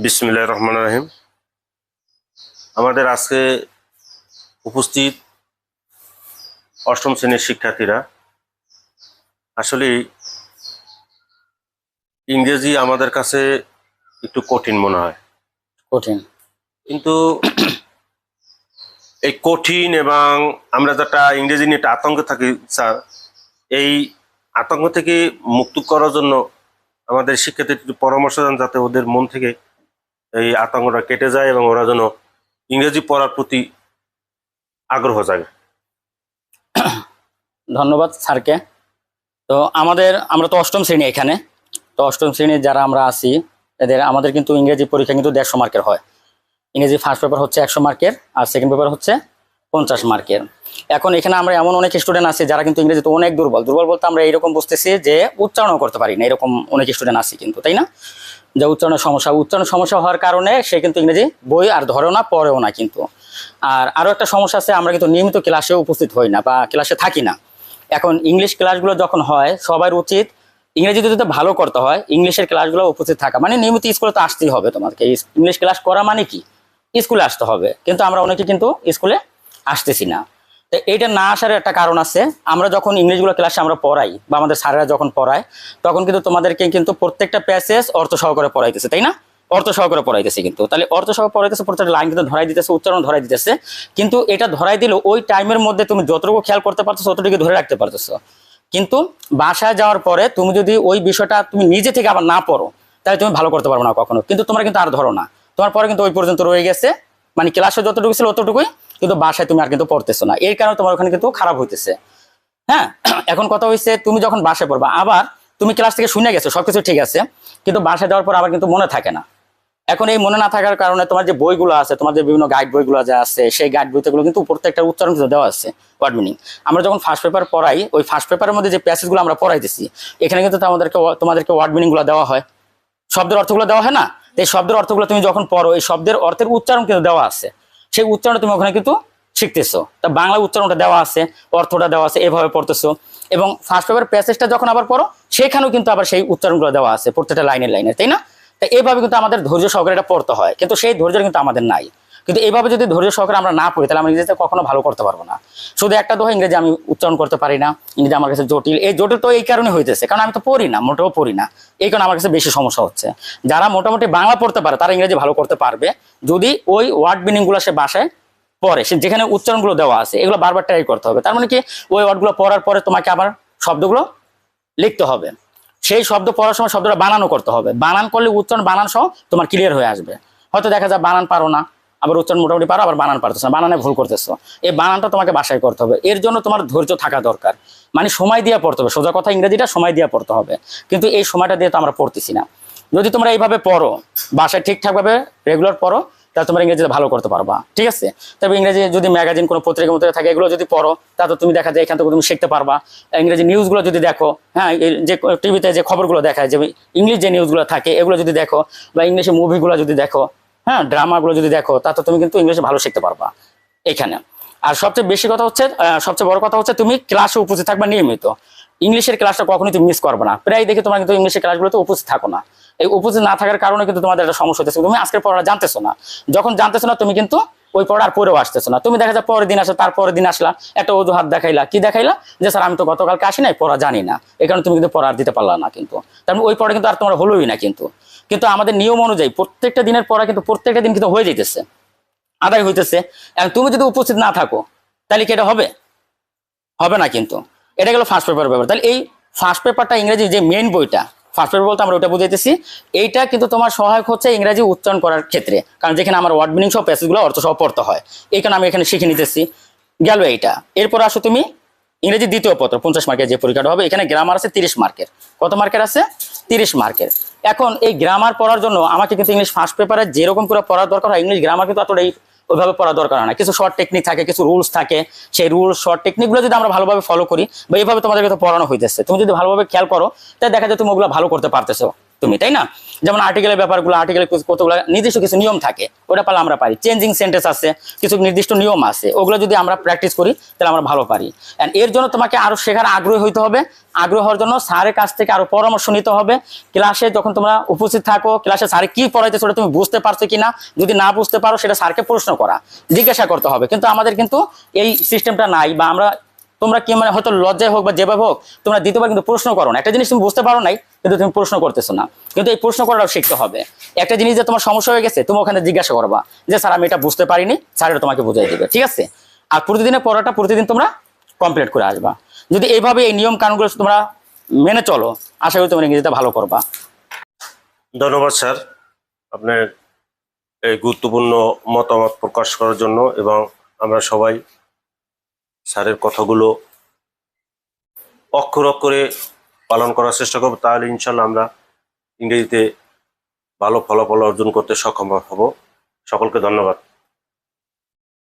বিসমিল্লাহির রহমানির রহিম। আমাদের আজকে উপস্থিত অষ্টম শ্রেণীর শিক্ষার্থীরা। আসলে ইংরেজি আমাদের কাছে একটু কঠিন মনে হয়, কিন্তু এই কঠিন এবং আমরা যেটা ইংরেজি নিয়ে একটা আতঙ্কে থাকি স্যার, এই আতঙ্ক থেকে মুক্ত করার জন্য আমাদের শিক্ষার্থীদের একটু পরামর্শ দেন, যাতে ওদের মন থেকে এই আতঙ্কটা কেটে যায় এবং ওরা যেন ইংরেজি পড়ার প্রতি আগ্রহ জাগে। ধন্যবাদ স্যারকে। তো আমরা তো অষ্টম শ্রেণী এখানে। তো অষ্টম শ্রেণীর যারা আমরা আছি আমাদের কিন্তু ইংরেজি পরীক্ষা কিন্তু 150 মার্কের হয়। ইংরেজি ফার্স্ট পেপার হচ্ছে 100 মার্কের, আর সেকেন্ড পেপার হচ্ছে 50 মার্কের। এখন এখানে আমরা এমন অনেক স্টুডেন্ট আছে যারা কিন্তু ইংরেজিতে অনেক দুর্বল বলতে আমরা এইরকম বুঝতেছি যে উচ্চারণও করতে পারি না, এরকম অনেক স্টুডেন্ট আছে কিন্তু, তাই না? যে উচ্চারণ সমস্যা হওয়ার কারণে সে কিন্তু ইংরেজি বই আর ধরেও না, পড়েও না কিন্তু। আর আরও একটা সমস্যা আছে, আমরা কিন্তু নিয়মিত ক্লাসে উপস্থিত হই না বা ক্লাসে থাকি না। এখন ইংলিশ ক্লাসগুলো যখন হয়, সবার উচিত ইংরেজি যদি ভালো করতে হয় ইংলিশের ক্লাসগুলো উপস্থিত থাকা, মানে নিয়মিত স্কুলে তো আসতেই হবে তোমাকে। ইংলিশ ক্লাস করা মানে কি, স্কুলে আসতে হবে, কিন্তু আমরা অনেকে কিন্তু স্কুলে আসতেছি না। তো এইটা না আসার একটা কারণ আছে। আমরা যখন ইংরেজিগুলো ক্লাসে আমরা পড়াই বা আমাদের স্যারেরা যখন পড়ায়, তখন কিন্তু তোমাদেরকে কিন্তু প্রত্যেকটা প্যাসেজ অর্থ সহকারে পড়াইতেছে, তাই না? অর্থ সহকারে পড়াইতেছে কিন্তু, তাহলে অর্থ সহ পড়াইতেছে, প্রত্যেকটা লাইন কিন্তু ধরাই দিতেছে, উচ্চারণ ধরাই দিতেছে। কিন্তু এটা ধরাই দিলেও ওই টাইমের মধ্যে তুমি যতটুকু খেয়াল করতে পারতেছো ততটুকু ধরে রাখতে পারতেছো। কিন্তু বাসায় যাওয়ার পরে তুমি যদি ওই বিষয়টা তুমি নিজে থেকে আবার না পড়ো, তাহলে তুমি ভালো করতে পারবে না কখনো। কিন্তু তোমরা কিন্তু আর ধরো না, তোমার পরে কিন্তু ওই পর্যন্ত রয়ে গেছে, মানে ক্লাসে যতটুকু ছিল অতটুকুই, কিন্তু বাসায় তুমি আর কিন্তু পড়তেছো না। এর কারণে তোমার ওখানে কিন্তু খারাপ হইতেছে। হ্যাঁ, এখন কথা হয়েছে তুমি যখন বাসায় পড়বা, আবার তুমি ক্লাস থেকে শুনে গেছো সবকিছু ঠিক আছে, কিন্তু বাসায় যাওয়ার পর আবার কিন্তু মনে থাকে না। এখন এই মনে না থাকার কারণে তোমার যে বইগুলো আছে, তোমার যে বিভিন্ন গাইড বইগুলো যা আছে, সেই গাইড বইগুলো কিন্তু প্রত্যেকটা উচ্চারণ কিন্তু দেওয়া আছে, ওয়ার্ড মিনিং। আমরা যখন ফার্স্ট পেপার পড়াই, ওই ফার্স্ট পেপারের মধ্যে যে প্যাসেজগুলো আমরা পড়াইতেছি, এখানে কিন্তু তোমাদেরকে ওয়ার্ড মিনিংগুলো দেওয়া হয়, শব্দের অর্থগুলো দেওয়া হয় না? এই শব্দের অর্থগুলো তুমি যখন পড়ো, এই শব্দের অর্থের উচ্চারণ কিন্তু দেওয়া আছে, সেই উচ্চারণ তুমি ওখানে কিন্তু শিখতেছো। তা বাংলা উচ্চারণটা দেওয়া আছে, অর্থটা দেওয়া আছে, এভাবে পড়তেছো। এবং ফার্স্ট পেপার প্যাসেজটা যখন আবার পড়ো, সেখানেও কিন্তু আবার সেই উচ্চারণগুলো দেওয়া আছে প্রত্যেকটা লাইনে, তাই না? তাই এইভাবে কিন্তু আমাদের ধৈর্য সহকারে এটা পড়তে হয়, কিন্তু সেই ধৈর্য কিন্তু আমাদের নাই। কিন্তু এইভাবে যদি ধৈর্য সহকারে আমরা না পড়ি, তাহলে আমরা ইংরেজিতে কখনো ভালো করতে পারবো না। শুধু একটা দোহা, ইংরেজি আমি উচ্চারণ করতে পারি না, ইংরেজি আমার কাছে জটিল। এই জটিল তো এই কারণে হইতেছে কারণ আমি তো পড়ি না, মোটেও পড়ি না। এই কারণে আমার কাছে বেশি সমস্যা হচ্ছে। যারা মোটামুটি বাংলা পড়তে পারে তারা ইংরেজি ভালো করতে পারবে, যদি ওই ওয়ার্ড মিনিংগুলো সে বাসায় পড়ে, সে যেখানে উচ্চারণগুলো দেওয়া আছে এগুলো বারবার ট্রাই করতে হবে। তার মানে কি, ওই ওয়ার্ডগুলো পড়ার পরে তোমাকে আবার শব্দগুলো লিখতে হবে, সেই শব্দ পড়ার সময় শব্দটা বানানো করতে হবে। বানান করলে উচ্চারণ বানান সহ তোমার ক্লিয়ার হয়ে আসবে। হয়তো দেখা যায় বানান পারো না, আবার উচ্চারণ মোটামুটি পারো, আবার বানান পারতেছো না, বানানে ভুল করতেছো। এই বানানটা তোমাকে বাসায় করতে হবে, এর জন্য তোমার ধৈর্য থাকা দরকার। মানে সময় দিয়ে পড়তে হবে, সোজা কথা ইংরেজিটা সময় দিয়ে পড়তে হবে। কিন্তু এই সময়টা দিয়ে তো আমরা পড়তেছি না। যদি তোমরা এইভাবে পড়ো, বাসায় ঠিকঠাকভাবে রেগুলার পড়ো, তাহলে তোমরা ইংরেজিতে ভালো করতে পারবা, ঠিক আছে? তবে ইংরেজি যদি ম্যাগাজিন কোনো পত্রিকা মধ্যে থাকে, এগুলো যদি পড়ো, তাহলে তুমি দেখা যায় এখান থেকে তুমি শিখতে পারবা। ইংরেজি নিউজগুলো যদি দেখো, হ্যাঁ, যে টিভিতে যে খবরগুলো দেখায়, যে ইংলিশ যে নিউজগুলো থাকে এগুলো যদি দেখো, বা ইংলিশে মুভিগুলো যদি দেখো, হ্যাঁ, ড্রামাগুলো যদি দেখো, তাতে তুমি কিন্তু ইংলিশে ভালো শিখতে পারবা এখানে। আর সবচেয়ে বেশি কথা হচ্ছে, সবচেয়ে বড় কথা হচ্ছে, তুমি ক্লাসে উপস্থিত থাকবা নিয়মিত। ইংলিশের ক্লাসটা কখনোই তুমি মিস করবে না। প্রায় দেখে তোমার কিন্তু ইংলিশের ক্লাসগুলোতে উপস্থিত থাকো না। এই উপস্থিত না থাকার কারণে কিন্তু তোমাদের একটা সমস্যা হচ্ছে, তুমি আজকের পড়াটা জানতেছো না। যখন জানতেছো না, তুমি কিন্তু ওই পড়া আর পড়েও আসতেছো না। তুমি দেখা যায় পরের দিন আসো, তারপরের দিন আসলা, একটা অজুহাত দেখাইলা, কি দেখাইলা, যে স্যার আমি তো গতকালকে আসি নাই, পড়া জানি না, এই কারণে তুমি কিন্তু পড়া আর দিতে পারলা না। কিন্তু তার ওই পড়া কিন্তু আর তোমার হলোই না। কিন্তু আমাদের নিয়ম অনুযায়ী প্রত্যেকটা দিনের পড়া কিন্তু প্রত্যেকটা দিন কিন্তু হয়ে যেতেছে, আদায় হইতেছে। এখন তুমি যদি উপস্থিত না থাকো, তাহলে কি এটা হবে? হবে না। কিন্তু এটা গেল ফার্স্ট পেপার ব্যাপার। তাহলে এই ফার্স্ট পেপারটা ইংরেজি যে মেইন বইটা, ফার্স্ট পেপার বলতে আমরা ওটা বুঝাইতেছি, এইটা কিন্তু তোমার সহায়ক হচ্ছে ইংরেজি উচ্চারণ করার ক্ষেত্রে। কারণ যেখানে আমার ওয়ার্ড মিনিং সহ প্যাসেজগুলো অর্থ সহ পড়তে হয়, এই কারণে আমি এখানে শিখে নিতেছি। গেল এইটা। এরপর আসো তুমি ইংরেজি দ্বিতীয় পত্র 50 মার্কের যে পরীক্ষাটা হবে, এখানে গ্রামার আছে 30 মার্কের। কত মার্কের আছে? 30 মার্কের। এখন এই গ্রামার পড়ার জন্য আমাকে কিন্তু ইংলিশ ফার্স্ট পেপারে যেরকম করে পড়ার দরকার হয়, ইংলিশ গ্রামার কিন্তু এতটাই ওইভাবে পড়া দরকার হয় না। কিছু শর্ট টেকনিক থাকে, কিছু রুলস থাকে, সেই রুলস শর্ট টেকনিকগুলো যদি আমরা ভালোভাবে ফলো করি, বা এইভাবে তোমাদেরকে তো পড়ানো হইতেছে, তুমি যদি ভালোভাবে খেয়াল করো, তাহলে দেখা যায় তুমি ওগুলো ভালো করতে পারতেছো। তুমি, তাই না? যেমন আর্টিকেলের ব্যাপারগুলো, আর্টিকেলের কতগুলো নির্দিষ্ট কিছু নিয়ম থাকে, ওটা পারলে আমরা পারি। চেঞ্জিং সেন্টেন্স আছে, কিছু নির্দিষ্ট নিয়ম আছে, ওগুলো যদি আমরা প্র্যাকটিস করি তাহলে আমরা ভালো পারি। অ্যান্ড এর জন্য তোমাকে আরো শেখার আগ্রহী হইতে হবে। আগ্রহ হওয়ার জন্য স্যারের কাছ থেকে আরো পরামর্শ নিতে হবে। ক্লাসে যখন তোমরা উপস্থিত থাকো, ক্লাসে স্যারে কি পড়াইতে সেটা তুমি বুঝতে পারছো কিনা, যদি না বুঝতে পারো সেটা স্যারকে প্রশ্ন করা, জিজ্ঞাসা করতে হবে। কিন্তু আমাদের কিন্তু এই সিস্টেমটা নাই, বা আমরা, তোমরা কি মানে হয়তো লজ্জায় হোক বা যেভাবে হোক তোমরা দ্বিতীয়বার কিন্তু প্রশ্ন করো না। একটা জিনিস তুমি বুঝতে পারো নাই কিন্তু তুমি প্রশ্ন করতেছো না, কিন্তু এই প্রশ্ন করাটাও শিখতে হবে। একটা জিনিস যে তোমার সমস্যা হয়ে গেছে, তুমি ওখানে জিজ্ঞাসা করবা যে স্যার আমি এটা বুঝতে পারিনি, স্যার এটা তোমাকে বুঝাই দেবে, ঠিক আছে? আর প্রতিদিনের পড়াটা প্রতিদিন তোমরা কমপ্লিট করে আসবা। যদি এইভাবে এই নিয়ম কানুনগুলো তোমরা মেনে চলো, আশা করি তোমরা ইংরেজিটা ভালো করবা। ধন্যবাদ স্যার, আপনার এই গুরুত্বপূর্ণ মতামত প্রকাশ করার জন্য। এবং আমরা সবাই স্যারের কথাগুলো অক্ষর অক্ষরে পালন করার চেষ্টা করবো, তাহলে ইনশাল্লাহ আমরা ইংরেজিতে ভালো ফলাফল অর্জন করতে সক্ষম হব। সকলকে ধন্যবাদ।